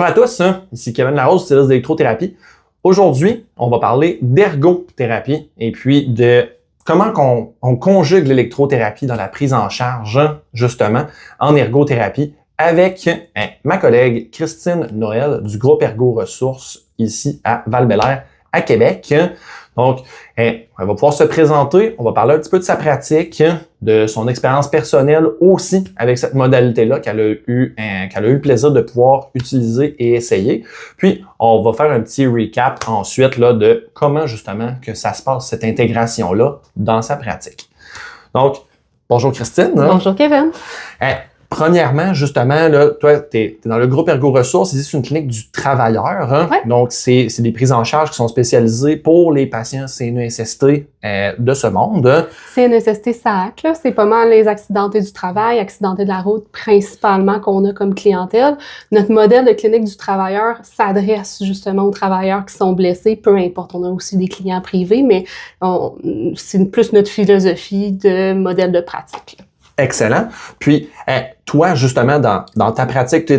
Bonjour à tous, ici Kevin Larose, styliste d'électrothérapie. Aujourd'hui, on va parler d'ergothérapie et puis de comment on conjugue l'électrothérapie dans la prise en charge, justement, en ergothérapie avec ma collègue Christine Noël du groupe Ergo Ressources ici à Val-Bélair, à Québec. Donc, elle va pouvoir se présenter, on va parler un petit peu de sa pratique, de son expérience personnelle aussi avec cette modalité-là qu'elle a eu le plaisir de pouvoir utiliser et essayer. Puis, on va faire un petit recap ensuite là, de comment justement que ça se passe, cette intégration-là, dans sa pratique. Donc, bonjour Christine. Bonjour Kevin. Premièrement, justement, là, toi, tu es dans le groupe Ergo Ressources. Ici, c'est une clinique du travailleur. Hein? Ouais. Donc, c'est des prises en charge qui sont spécialisées pour les patients CNESST de ce monde. CNESST SAAC, là, c'est pas mal les accidentés du travail, accidentés de la route principalement qu'on a comme clientèle. Notre modèle de clinique du travailleur s'adresse justement aux travailleurs qui sont blessés, peu importe. On a aussi des clients privés, mais c'est plus notre philosophie de modèle de pratique. Là. Excellent. Puis, toi, justement, dans ta pratique,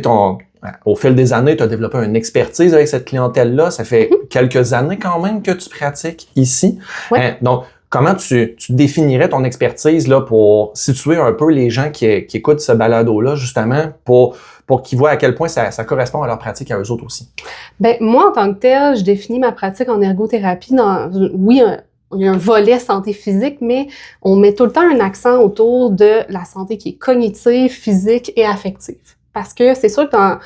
au fil des années, tu as développé une expertise avec cette clientèle-là. Ça fait quelques années quand même que tu pratiques ici. Ouais. Donc, comment tu définirais ton expertise là pour situer un peu les gens qui écoutent ce balado-là, justement, pour qu'ils voient à quel point ça correspond à leur pratique à eux autres aussi? Ben moi, en tant que telle, je définis ma pratique en ergothérapie il y a un volet santé physique, mais on met tout le temps un accent autour de la santé qui est cognitive, physique et affective. Parce que c'est sûr que dans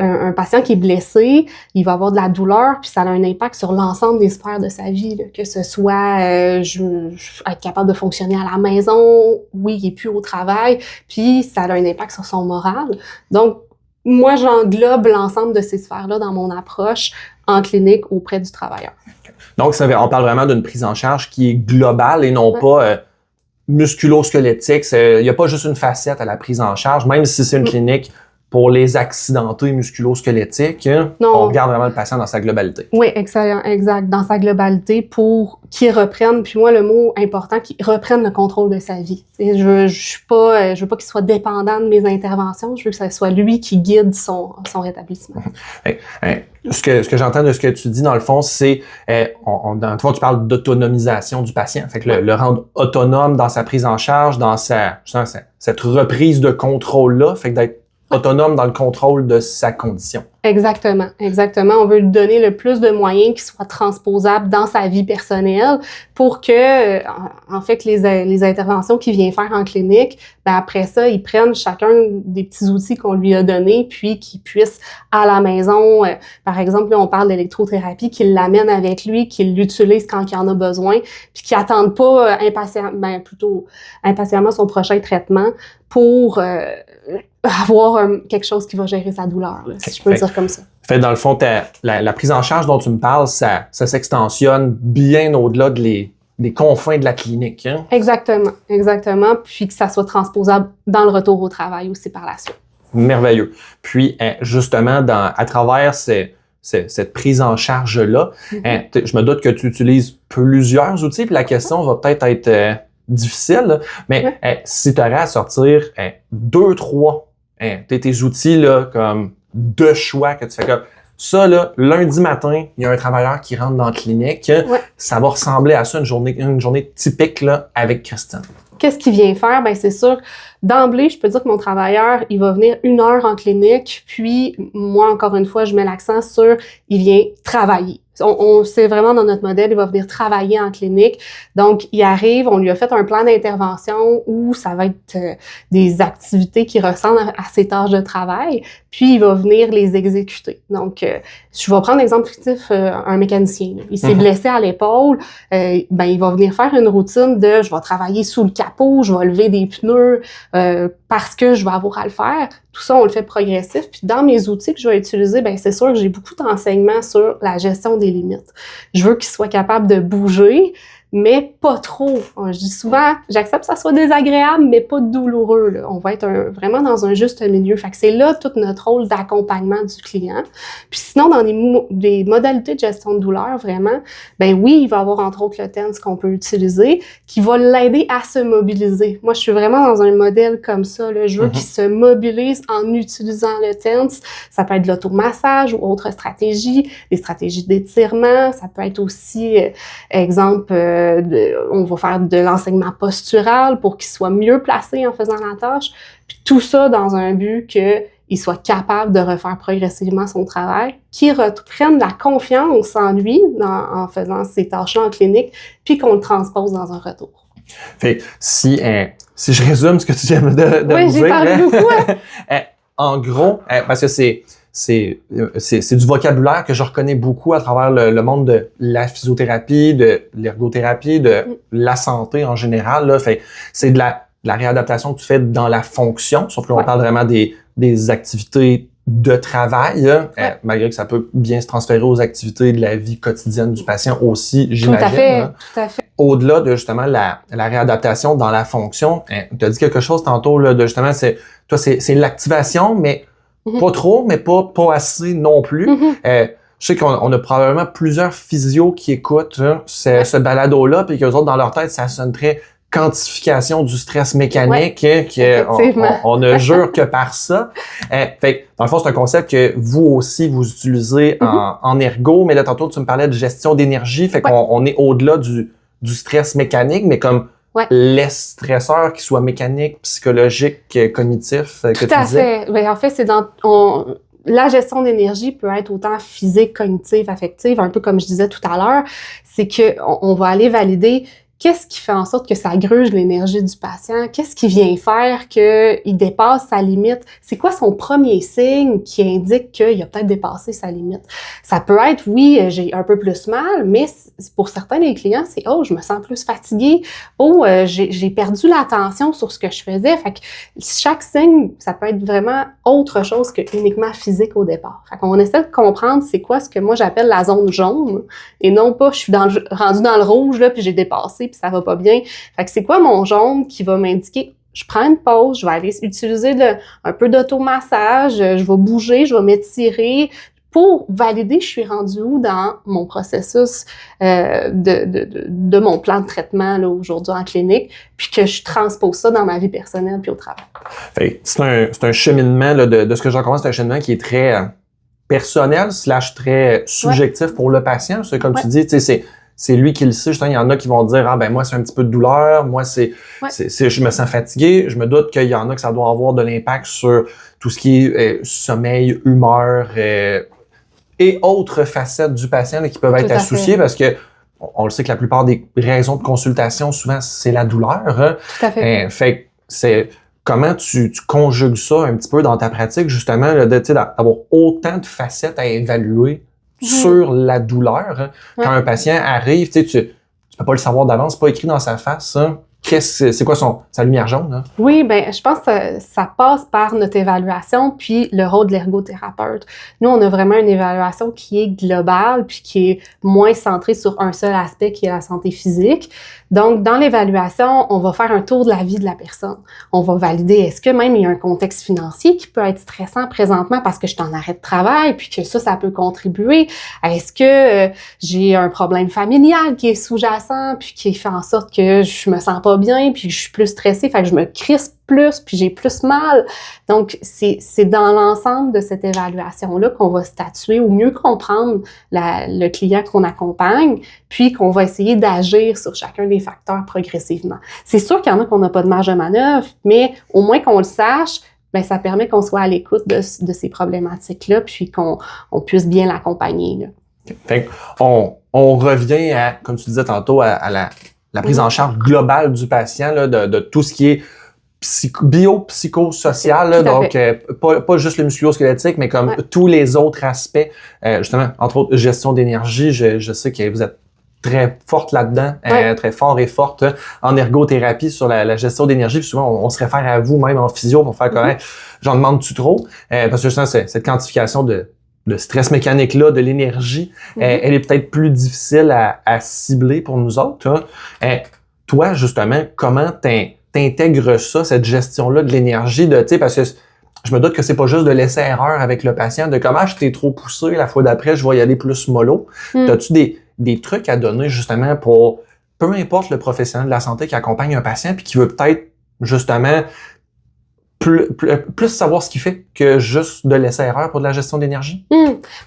un patient qui est blessé, il va avoir de la douleur, puis ça a un impact sur l'ensemble des sphères de sa vie, là. Que ce soit être capable de fonctionner à la maison, oui, il est plus au travail, puis ça a un impact sur son moral. Donc, moi, j'englobe l'ensemble de ces sphères-là dans mon approche en clinique auprès du travailleur. Donc, on parle vraiment d'une prise en charge qui est globale et non pas musculo-squelettique. Il n'y a pas juste une facette à la prise en charge, même si c'est une clinique pour les accidentés musculo-squelettiques. On regarde vraiment le patient dans sa globalité. Oui, exact, dans sa globalité pour qu'il reprenne, puis moi, le mot important, qu'il reprenne le contrôle de sa vie. Et je veux pas qu'il soit dépendant de mes interventions, je veux que ce soit lui qui guide son rétablissement. Ce que j'entends de ce que tu dis, dans le fond, c'est, dans le fond, tu parles d'autonomisation du patient. Fait que le rendre autonome dans sa prise en charge, dans cette reprise de contrôle-là, fait que d'être autonome dans le contrôle de sa condition. Exactement. On veut lui donner le plus de moyens qui soient transposables dans sa vie personnelle pour que, en fait, les interventions qu'il vient faire en clinique, ben après ça, ils prennent chacun des petits outils qu'on lui a donnés, puis qu'il puisse à la maison, par exemple, là, on parle d'électrothérapie, qu'il l'amène avec lui, qu'il l'utilise quand il en a besoin, puis qu'il attende pas impatiemment son prochain traitement pour avoir quelque chose qui va gérer sa douleur, là, si je peux le dire comme ça. Fait dans le fond, la prise en charge dont tu me parles, ça s'extensionne bien au-delà des confins de la clinique. Hein? Exactement. Puis que ça soit transposable dans le retour au travail aussi par la suite. Merveilleux. Puis, justement, à travers cette prise en charge-là, je me doute que tu utilises plusieurs outils, puis la question va peut-être être difficile, mais si tu aurais à sortir 2-3 tes outils là, comme de choix que tu fais comme ça, là, lundi matin, il y a un travailleur qui rentre dans la clinique, ça va ressembler à ça une journée typique là, avec Christine. Qu'est-ce qu'il vient faire? Ben c'est sûr, d'emblée, je peux dire que mon travailleur, il va venir 1 heure en clinique, puis moi, encore une fois, je mets l'accent sur il vient travailler. C'est vraiment dans notre modèle, il va venir travailler en clinique. Donc, il arrive, on lui a fait un plan d'intervention où ça va être des activités qui ressemblent à ses tâches de travail, puis il va venir les exécuter. Donc, je vais prendre l'exemple fictif, un mécanicien. Là. Il s'est blessé à l'épaule, il va venir faire une routine de je vais travailler sous le capot, je vais lever des pneus parce que je vais avoir à le faire. Tout ça, on le fait progressif. Puis dans mes outils que je vais utiliser, c'est sûr que j'ai beaucoup d'enseignements sur la gestion des limites. Je veux qu'il soit capable de bouger, mais pas trop. Je dis souvent, j'accepte que ça soit désagréable, mais pas douloureux, là. On va être vraiment dans un juste milieu. Fait que c'est là tout notre rôle d'accompagnement du client. Puis sinon, dans des modalités de gestion de douleur, vraiment, ben oui, il va y avoir entre autres le TENS qu'on peut utiliser, qui va l'aider à se mobiliser. Moi, je suis vraiment dans un modèle comme ça, là. Je veux qu'il se mobilise en utilisant le TENS. Ça peut être de l'automassage ou autre stratégie, des stratégies d'étirement. Ça peut être aussi, exemple, on va faire de l'enseignement postural pour qu'il soit mieux placé en faisant la tâche. Puis tout ça dans un but qu'il soit capable de refaire progressivement son travail, qu'il reprenne la confiance en lui en faisant ces tâches-là en clinique, puis qu'on le transpose dans un retour. Fait si je résume ce que tu viens de oui, me dire. Oui, j'ai parlé beaucoup. En gros, parce que c'est du vocabulaire que je reconnais beaucoup à travers le monde de la physiothérapie, de l'ergothérapie, de la santé en général. Là. Fait c'est de la réadaptation que tu fais dans la fonction, sauf que l'on parle vraiment des activités de travail, malgré que ça peut bien se transférer aux activités de la vie quotidienne du patient aussi, j'imagine. Tout à fait. Au-delà de justement la réadaptation dans la fonction, tu as dit quelque chose tantôt là, de justement, c'est l'activation, mais pas trop, mais pas assez non plus. Je sais qu'on a probablement plusieurs physios qui écoutent ce balado-là, puis qu'eux autres, dans leur tête, ça sonne très quantification du stress mécanique, on ne jure que par ça. Fait dans le fond, c'est un concept que vous aussi, vous utilisez en ergo, mais là, tantôt, tu me parlais de gestion d'énergie, fait qu'on est au-delà du stress mécanique, mais comme les stresseurs, qu'ils soient mécaniques, psychologiques, cognitifs, que tu disais. Tout à fait. Ben, en fait, c'est la gestion d'énergie peut être autant physique, cognitive, affective, un peu comme je disais tout à l'heure, c'est que on va aller valider qu'est-ce qui fait en sorte que ça gruge l'énergie du patient? Qu'est-ce qui vient faire qu'il dépasse sa limite? C'est quoi son premier signe qui indique qu'il a peut-être dépassé sa limite? Ça peut être, oui, j'ai un peu plus mal, mais pour certains des clients, c'est « Oh, je me sens plus fatiguée. Oh, j'ai perdu l'attention sur ce que je faisais. » Fait que chaque signe, ça peut être vraiment autre chose que uniquement physique au départ. Fait qu'on essaie de comprendre c'est quoi ce que moi j'appelle la zone jaune et non pas je suis rendu dans le rouge là puis j'ai dépassé puis ça va pas bien. Fait que c'est quoi mon jaune qui va m'indiquer je prends une pause, je vais aller utiliser un peu d'automassage, je vais bouger, je vais m'étirer pour valider je suis rendu où dans mon processus de mon plan de traitement là aujourd'hui en clinique, puis que je transpose ça dans ma vie personnelle puis au travail. Fait c'est un cheminement là, de ce que j'en comprends, c'est un cheminement qui est très personnel / très subjectif pour le patient. C'est comme tu dis, tu sais, c'est lui qui le sait. Justement, il y en a qui vont dire, ah ben moi, c'est un petit peu de douleur. Moi, je me sens fatigué. Je me doute qu'il y en a que ça doit avoir de l'impact sur tout ce qui est sommeil, humeur et autres facettes du patient là, qui peuvent être associées parce que on le sait que la plupart des raisons de consultation, souvent, c'est la douleur. Hein? Tout à fait. Fait c'est comment tu conjugues ça un petit peu dans ta pratique, justement, d'avoir autant de facettes à évaluer sur la douleur. Hein. Quand un patient arrive, tu peux pas le savoir d'avance, c'est pas écrit dans sa face. Hein. C'est quoi sa lumière jaune? Hein? Oui, ben je pense que ça passe par notre évaluation puis le rôle de l'ergothérapeute. Nous, on a vraiment une évaluation qui est globale puis qui est moins centrée sur un seul aspect qui est la santé physique. Donc, dans l'évaluation, on va faire un tour de la vie de la personne. On va valider est-ce que même il y a un contexte financier qui peut être stressant présentement parce que je suis en arrêt de travail puis que ça peut contribuer. Est-ce que j'ai un problème familial qui est sous-jacent puis qui fait en sorte que je me sens pas bien puis que je suis plus stressée, fait que je me crispe plus puis j'ai plus mal. Donc, c'est dans l'ensemble de cette évaluation-là qu'on va statuer ou mieux comprendre le client qu'on accompagne puis qu'on va essayer d'agir sur chacun des facteurs progressivement. C'est sûr qu'il y en a qu'on n'a pas de marge de manœuvre, mais au moins qu'on le sache, ben ça permet qu'on soit à l'écoute de ces problématiques-là puis qu'on puisse bien l'accompagner. Là. Fait on revient à, comme tu disais tantôt, à la prise en charge globale du patient, là, de tout ce qui est bio-psychosocial, là, donc pas juste le musculo-squelettique, mais comme tous les autres aspects, justement, entre autres, gestion d'énergie, je sais que vous êtes très forte là-dedans, très fort et forte en ergothérapie sur la gestion d'énergie. Puis souvent, on se réfère à vous même en physio pour faire correct. J'en demande-tu trop? Parce que justement, cette quantification de de stress mécanique-là, de l'énergie, elle est peut-être plus difficile à cibler pour nous autres. Hein. Toi, justement, comment t'intègres ça, cette gestion-là de l'énergie, parce que je me doute que c'est pas juste de laisser erreur avec le patient, de comment je t'ai trop poussé, la fois d'après, je vais y aller plus mollo. T'as-tu des trucs à donner, justement, pour peu importe le professionnel de la santé qui accompagne un patient puis qui veut peut-être, justement, plus savoir ce qu'il fait que juste de laisser erreur pour de la gestion d'énergie?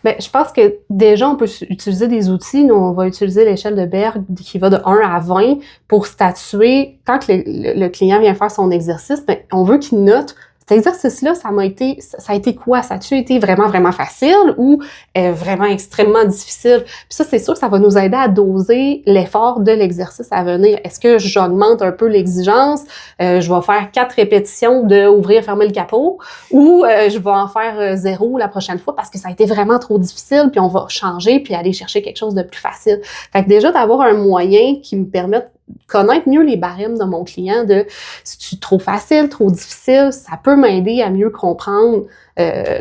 Ben, je pense que déjà, on peut utiliser des outils. Nous, on va utiliser l'échelle de Berg qui va de 1 à 20 pour statuer. Quand le client vient faire son exercice, ben, on veut qu'il note cet exercice-là, ça a été quoi? Ça a-tu été vraiment, vraiment facile ou vraiment extrêmement difficile? Puis ça, c'est sûr que ça va nous aider à doser l'effort de l'exercice à venir. Est-ce que j'augmente un peu l'exigence? Je vais faire 4 répétitions de ouvrir, fermer le capot ou je vais en faire 0 la prochaine fois parce que ça a été vraiment trop difficile puis on va changer puis aller chercher quelque chose de plus facile. Fait que déjà, d'avoir un moyen qui me permette connaître mieux les barèmes de mon client, de si c'est trop facile, trop difficile, ça peut m'aider à mieux comprendre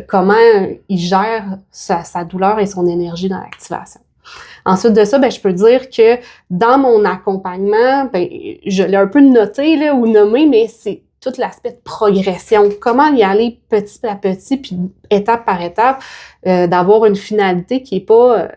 comment il gère sa douleur et son énergie dans l'activation. Ensuite de ça, ben, je peux dire que dans mon accompagnement, ben, je l'ai un peu noté là, ou nommé, mais c'est tout l'aspect de progression. Comment y aller petit à petit, puis étape par étape, d'avoir une finalité qui est pas...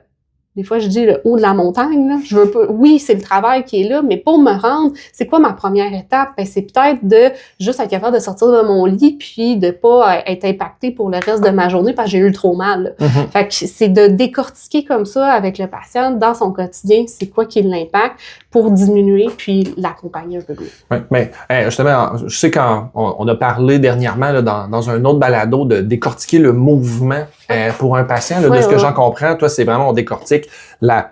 Des fois, je dis le haut de la montagne. Là. Je veux pas. Oui, c'est le travail qui est là, mais pour me rendre, c'est quoi ma première étape? Ben, c'est peut-être de juste être capable de sortir de mon lit puis de pas être impacté pour le reste de ma journée parce que j'ai eu trop mal. Fait que c'est de décortiquer comme ça avec le patient dans son quotidien, c'est quoi qui l'impacte pour diminuer puis l'accompagner un peu mieux. Oui, mais justement, je sais quand on a parlé dernièrement là, dans un autre balado de décortiquer le mouvement pour un patient. Là, de ce que j'en comprends, toi, c'est vraiment on décortique la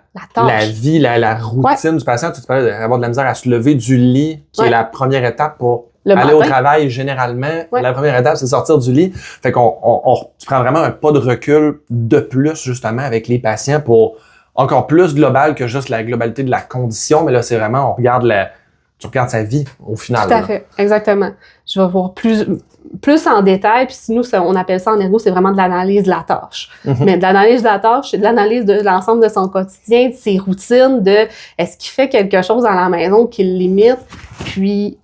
vie, la routine du patient. Tu te parlais d'avoir de la misère à se lever du lit, qui est la première étape pour aller au travail généralement. La première étape, c'est sortir du lit. Fait tu prends vraiment un pas de recul de plus, justement, avec les patients pour encore plus global que juste la globalité de la condition. Mais là, c'est vraiment, tu regardes sa vie au final. Tout à fait, exactement. Je vais voir plus en détail, puis nous, on appelle ça en ergo, c'est vraiment de l'analyse de la tâche. Mais de l'analyse de la tâche, c'est de l'analyse de l'ensemble de son quotidien, de ses routines, de est-ce qu'il fait quelque chose à la maison qui le limite, puis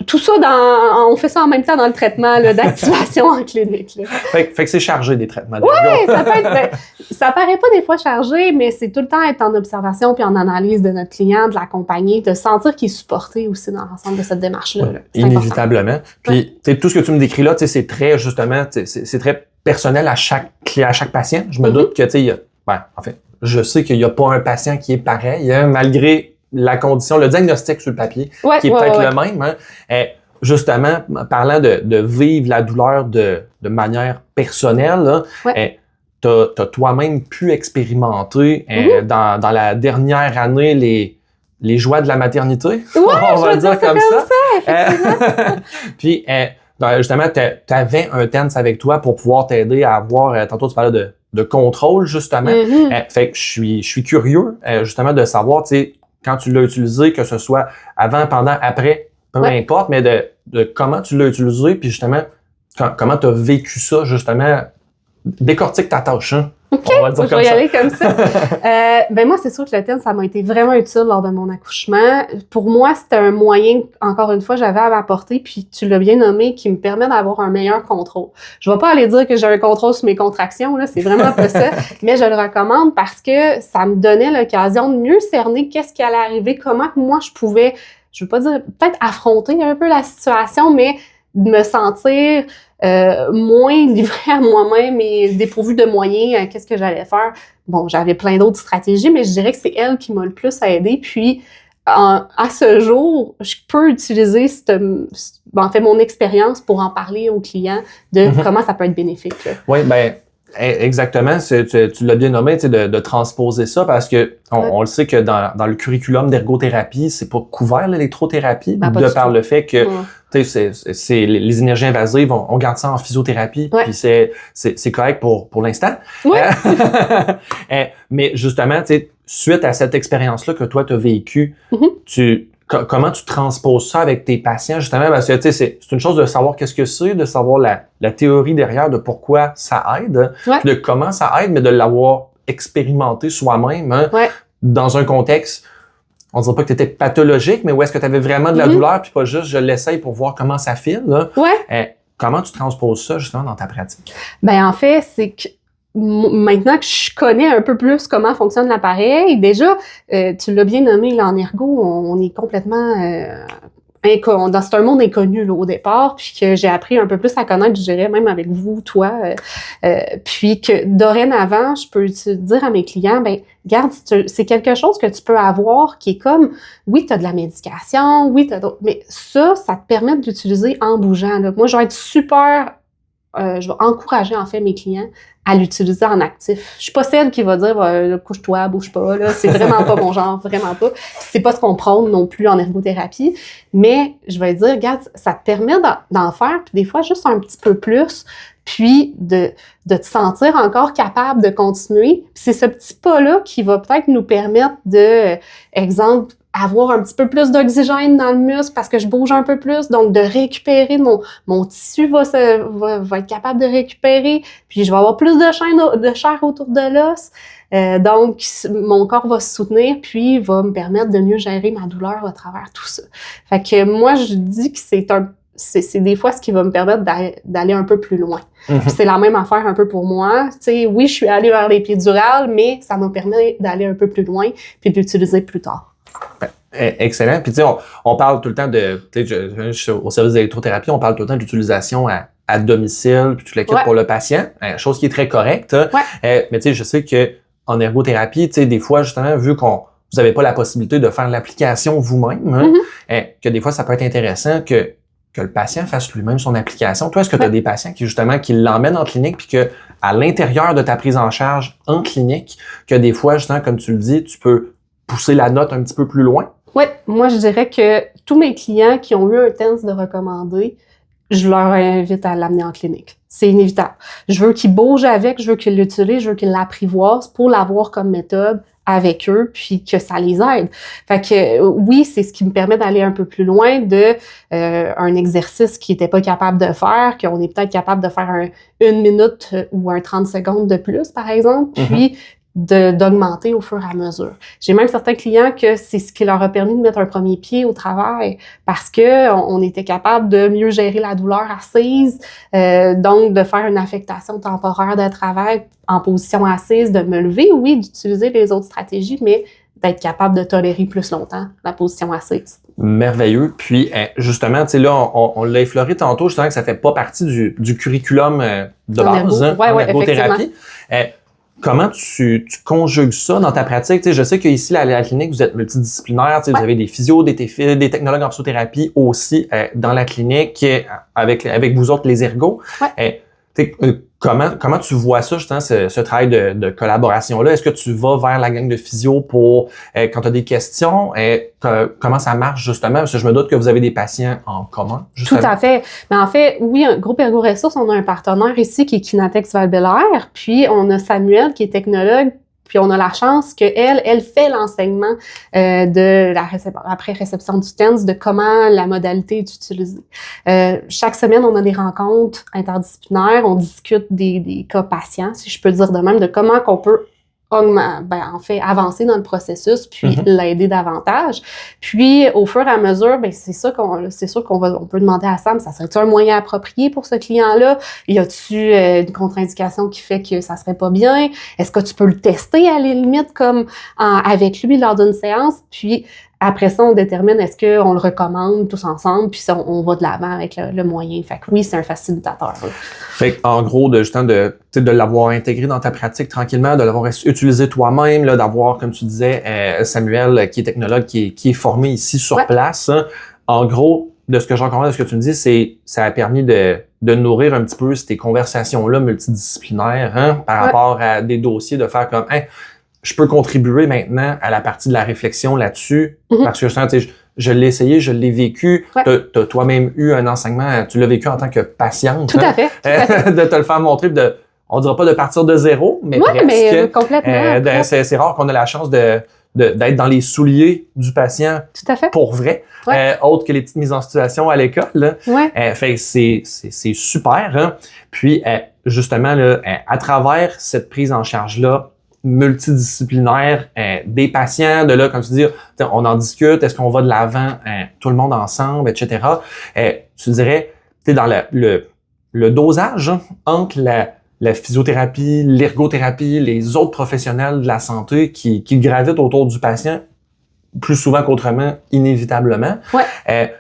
tout ça, on fait ça en même temps dans le traitement là, d'activation en clinique. Là. Fait que c'est chargé des traitements. Oui, ça paraît pas des fois chargé, mais c'est tout le temps être en observation puis en analyse de notre client, de l'accompagner, de sentir qu'il est supporté aussi dans l'ensemble de cette démarche-là. Ouais, inévitablement. Puis tout ce que tu me décris là, c'est très justement, c'est très personnel à chaque patient. Je me doute que en fait, je sais qu'il n'y a pas un patient qui est pareil, hein, malgré la condition, le diagnostic sur le papier, qui est peut-être le même. Hein. Justement, parlant de vivre la douleur de manière personnelle, là, t'as toi-même pu expérimenter dans la dernière année les joies de la maternité. Ouais, on va le dire comme ça. Effectivement. Puis, justement, t'avais un TENS avec toi pour pouvoir t'aider à avoir, tantôt tu parlais de contrôle, justement. Fait que je suis curieux, justement, de savoir, tu sais, quand tu l'as utilisé, que ce soit avant, pendant, après, peu importe, mais de comment tu l'as utilisé, puis justement, comment tu as vécu ça, justement, décortique ta tâche. Hein? OK, je vais y aller comme ça. Moi, c'est sûr que le TENS, ça m'a été vraiment utile lors de mon accouchement. Pour moi, c'était un moyen, encore une fois, j'avais à m'apporter, puis tu l'as bien nommé, qui me permet d'avoir un meilleur contrôle. Je vais pas aller dire que j'ai un contrôle sur mes contractions, là, c'est vraiment pas ça, mais je le recommande parce que ça me donnait l'occasion de mieux cerner qu'est-ce qui allait arriver, comment moi je pouvais, je veux pas dire peut-être affronter un peu la situation, mais de me sentir moins livrée à moi-même et dépourvue de moyens, qu'est-ce que j'allais faire. Bon, j'avais plein d'autres stratégies, mais je dirais que c'est elle qui m'a le plus aidée. Puis, à ce jour, je peux utiliser mon expérience pour en parler aux clients de comment ça peut être bénéfique. Oui, exactement. Tu l'as bien nommé, de transposer ça parce que on le sait que dans le curriculum d'ergothérapie, c'est pas couvert l'électrothérapie de par le fait que c'est les énergies invasives, on garde ça en physiothérapie, puis c'est correct pour l'instant. Mais justement, suite à cette expérience-là que toi tu as vécue, comment tu transposes ça avec tes patients, justement? Parce que, tu sais, c'est une chose de savoir qu'est-ce que c'est, de savoir la théorie derrière de pourquoi ça aide, Ouais. de comment ça aide, mais de l'avoir expérimenté soi-même, hein, Ouais. dans un contexte, on dirait pas que tu étais pathologique, mais où est-ce que tu avais vraiment de la douleur, puis pas juste je l'essaye pour voir comment ça file, là. Ouais. Comment tu transposes ça, justement, dans ta pratique? Ben, en fait, c'est que maintenant que je connais un peu plus comment fonctionne l'appareil, déjà, tu l'as bien nommé, là, en ergo, on est complètement c'est un monde inconnu là, au départ, puis que j'ai appris un peu plus à connaître, je dirais, même avec vous, toi, puis que dorénavant, je peux te dire à mes clients, ben, regarde, c'est quelque chose que tu peux avoir qui est comme, oui, tu as de la médication, oui, mais ça te permet d'utiliser en bougeant. Là. Moi, je vais être super, je vais encourager en fait mes clients à l'utiliser en actif. Je suis pas celle qui va dire couche-toi, bouge pas, là, c'est vraiment pas mon genre, vraiment pas. C'est pas ce qu'on prône non plus en ergothérapie, mais je vais dire, regarde, ça te permet d'en faire, puis des fois juste un petit peu plus, puis de te sentir encore capable de continuer. Puis c'est ce petit pas-là qui va peut-être nous permettre de, exemple, avoir un petit peu plus d'oxygène dans le muscle parce que je bouge un peu plus, donc de récupérer, mon tissu va être capable de récupérer, puis je vais avoir plus de chair autour de l'os, donc mon corps va se soutenir, puis va me permettre de mieux gérer ma douleur à travers tout ça. Fait que moi, je dis que c'est des fois ce qui va me permettre d'aller un peu plus loin. Puis c'est la même affaire un peu pour moi. Tu sais, oui, je suis allée vers l'épidurale, mais ça m'a permis d'aller un peu plus loin puis de l'utiliser plus tard. Ben, excellent. Puis tu sais, on parle tout le temps de, tu sais, je suis au service d'électrothérapie, on parle tout le temps d'utilisation à domicile, puis toute l'équipe pour le patient, chose qui est très correcte. Mais tu sais, je sais que en ergothérapie, tu sais, des fois, justement, vu vous n'avez pas la possibilité de faire l'application vous-même, que des fois, ça peut être intéressant que le patient fasse lui-même son application. Toi, est-ce que tu as des patients qui l'emmènent en clinique, puis que à l'intérieur de ta prise en charge en clinique, que des fois, justement, comme tu le dis, tu peux pousser la note un petit peu plus loin? Oui, moi, je dirais que tous mes clients qui ont eu un TENS de recommandé, je leur invite à l'amener en clinique. C'est inévitable. Je veux qu'ils bougent avec, je veux qu'ils l'utilisent, je veux qu'ils l'apprivoisent pour l'avoir comme méthode avec eux, puis que ça les aide. Fait que oui, c'est ce qui me permet d'aller un peu plus loin de un exercice qu'ils n'étaient pas capables de faire, qu'on est peut-être capable de faire une minute ou un 30 secondes de plus, par exemple, puis d'augmenter au fur et à mesure. J'ai même certains clients que c'est ce qui leur a permis de mettre un premier pied au travail parce que on était capable de mieux gérer la douleur assise, donc de faire une affectation temporaire de travail en position assise, de me lever, oui, d'utiliser les autres stratégies, mais d'être capable de tolérer plus longtemps la position assise. Merveilleux. Puis, justement, tu sais, là, on l'a effleuré tantôt, justement, que ça fait pas partie du curriculum de base, en ergothérapie. Comment tu conjugues ça dans ta pratique? Tu sais, je sais qu'ici, à la clinique, vous êtes multidisciplinaire. Tu sais, vous avez des physios, des technologues en physiothérapie aussi dans la clinique, avec vous autres, les ergos. Comment tu vois ça, justement, ce travail de collaboration-là? Est-ce que tu vas vers la gang de physio pour, quand tu as des questions, comment ça marche, justement? Parce que je me doute que vous avez des patients en commun, justement. Tout à fait. Mais en fait, oui, Groupe Ergo Ressources, on a un partenaire ici qui est Kinatex Val-Bélair, puis on a Samuel qui est technologue, puis on a la chance qu'elle fait l'enseignement après réception du TENS de comment la modalité est utilisée. Chaque semaine, on a des rencontres interdisciplinaires, on discute des cas patients, si je peux dire de même, de comment qu'on peut avancer dans le processus, puis l'aider davantage. Puis, au fur et à mesure, c'est sûr qu'on peut demander à Sam, ça serait-tu un moyen approprié pour ce client-là? Y a-tu une contre-indication qui fait que ça serait pas bien? Est-ce que tu peux le tester à la limite comme avec lui lors d'une séance? Puis, après ça, on détermine est-ce qu'on le recommande tous ensemble, puis ça, on va de l'avant avec le moyen. Fait que oui, c'est un facilitateur. Là. Fait en gros, de l'avoir intégré dans ta pratique tranquillement, de l'avoir utilisé toi-même, là, d'avoir, comme tu disais, Samuel, qui est technologue, qui est formé ici sur place. Hein. En gros, de ce que j'en comprends de ce que tu me dis, ça a permis de nourrir un petit peu ces conversations-là multidisciplinaires par rapport à des dossiers, de faire comme je peux contribuer maintenant à la partie de la réflexion là-dessus, parce que je l'ai essayé, je l'ai vécu, t'as toi-même eu un enseignement, tu l'as vécu en tant que patiente. Tout à fait. De te le faire montrer, on dira pas de partir de zéro, mais presque. Mais complètement. C'est rare qu'on ait la chance de d'être dans les souliers du patient Tout à fait. pour vrai, Ouais. autre que les petites mises en situation à l'école. Là. Ouais. Fait que c'est super. Hein? Puis, justement, là, à travers cette prise en charge-là, multidisciplinaire, des patients, de là, comme tu dis, on en discute, est-ce qu'on va de l'avant, tout le monde ensemble, etc. Tu dirais, tu es dans le dosage hein, entre la physiothérapie, l'ergothérapie, les autres professionnels de la santé qui gravitent autour du patient, plus souvent qu'autrement, inévitablement. Ouais.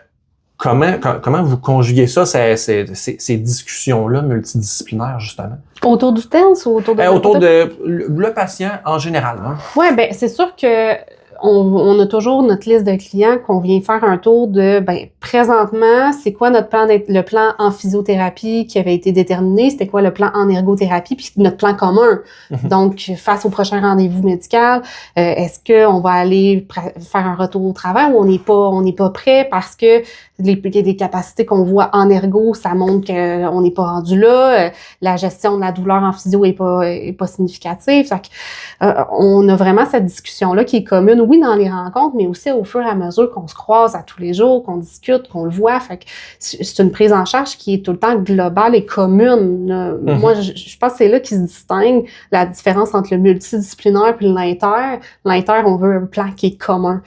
Comment vous conjuguez ça, ces discussions-là multidisciplinaires, justement? Autour du TENS ou autour de... Autour de le patient en général. Hein? Oui, ben c'est sûr que on a toujours notre liste de clients qu'on vient faire un tour de, présentement, c'est quoi notre plan, le plan en physiothérapie qui avait été déterminé, c'était quoi le plan en ergothérapie, puis notre plan commun. Donc, face au prochain rendez-vous médical, est-ce qu'on va aller faire un retour au travail ou on n'est pas prêt parce que les capacités qu'on voit en ergo, ça montre qu'on n'est pas rendu là, la gestion de la douleur en physio est pas significative. Fait que, on a vraiment cette discussion-là qui est commune, oui, dans les rencontres, mais aussi au fur et à mesure qu'on se croise à tous les jours, qu'on discute, qu'on le voit. Fait que c'est une prise en charge qui est tout le temps globale et commune. Moi, je pense que c'est là qu'il se distingue la différence entre le multidisciplinaire et l'inter. L'inter, on veut un plan qui est commun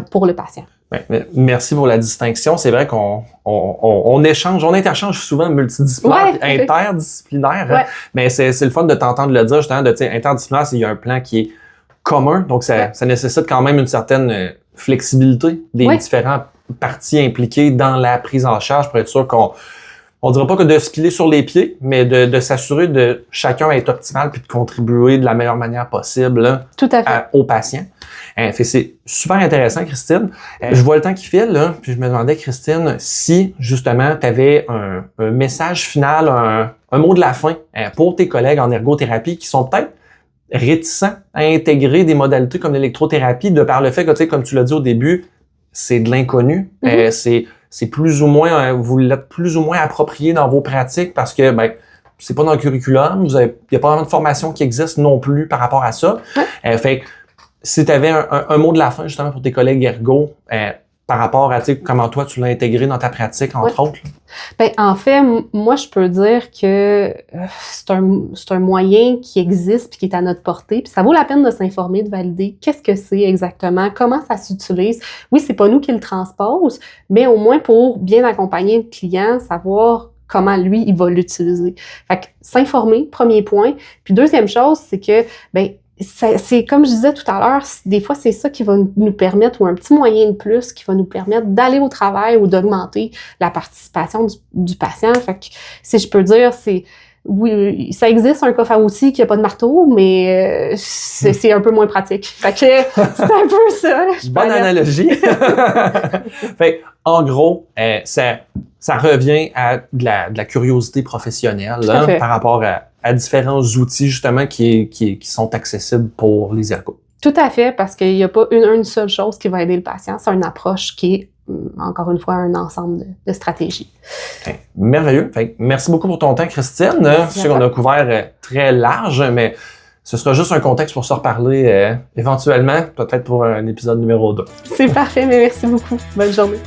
pour le patient. Merci pour la distinction. C'est vrai qu'on on interchange souvent multidisciplinaire et interdisciplinaire. Ouais. Mais c'est le fun de t'entendre le dire, justement, interdisciplinaire, c'est qu'il y a un plan qui est commun. Donc, ça nécessite quand même une certaine flexibilité des différentes parties impliquées dans la prise en charge pour être sûr on dirait pas que de se piler sur les pieds, mais de s'assurer de chacun être optimal puis de contribuer de la meilleure manière possible là, tout à fait. Aux patients. C'est super intéressant, Christine. Je vois le temps qui file, là, puis je me demandais, Christine, si justement tu avais un message final, un mot de la fin pour tes collègues en ergothérapie qui sont peut-être réticents à intégrer des modalités comme l'électrothérapie de par le fait que, tu sais, comme tu l'as dit au début, c'est de l'inconnu. C'est plus ou moins, vous l'êtes plus ou moins approprié dans vos pratiques parce que, c'est pas dans le curriculum, il y a pas vraiment de formation qui existe non plus par rapport à ça. Fait que, si tu avais un mot de la fin justement pour tes collègues ergo, par rapport à comment toi tu l'as intégré dans ta pratique, entre autres. En fait, moi, je peux dire que c'est un moyen qui existe puis qui est à notre portée. Puis ça vaut la peine de s'informer, de valider qu'est-ce que c'est exactement, comment ça s'utilise. Oui, c'est pas nous qui le transpose, mais au moins pour bien accompagner le client, savoir comment lui, il va l'utiliser. Fait que s'informer, premier point. Puis deuxième chose, c'est que, c'est comme je disais tout à l'heure, des fois, c'est ça qui va nous permettre, ou un petit moyen de plus qui va nous permettre d'aller au travail ou d'augmenter la participation du patient. Fait que, si je peux dire, oui, ça existe un coffre à outils qui n'a pas de marteau, mais c'est un peu moins pratique. Fait que c'est un peu ça. Bonne analogie. Fait en gros, ça revient à de la curiosité professionnelle là, par rapport à différents outils justement qui sont accessibles pour les ergos. Tout à fait, parce qu'il n'y a pas une seule chose qui va aider le patient. C'est une approche qui est, encore une fois, un ensemble de stratégies. Merveilleux. Fait, merci beaucoup pour ton temps, Christine. Je sais qu'on a couvert très large, mais ce sera juste un contexte pour se reparler éventuellement, peut-être pour un épisode numéro 2. C'est parfait, mais merci beaucoup. Bonne journée.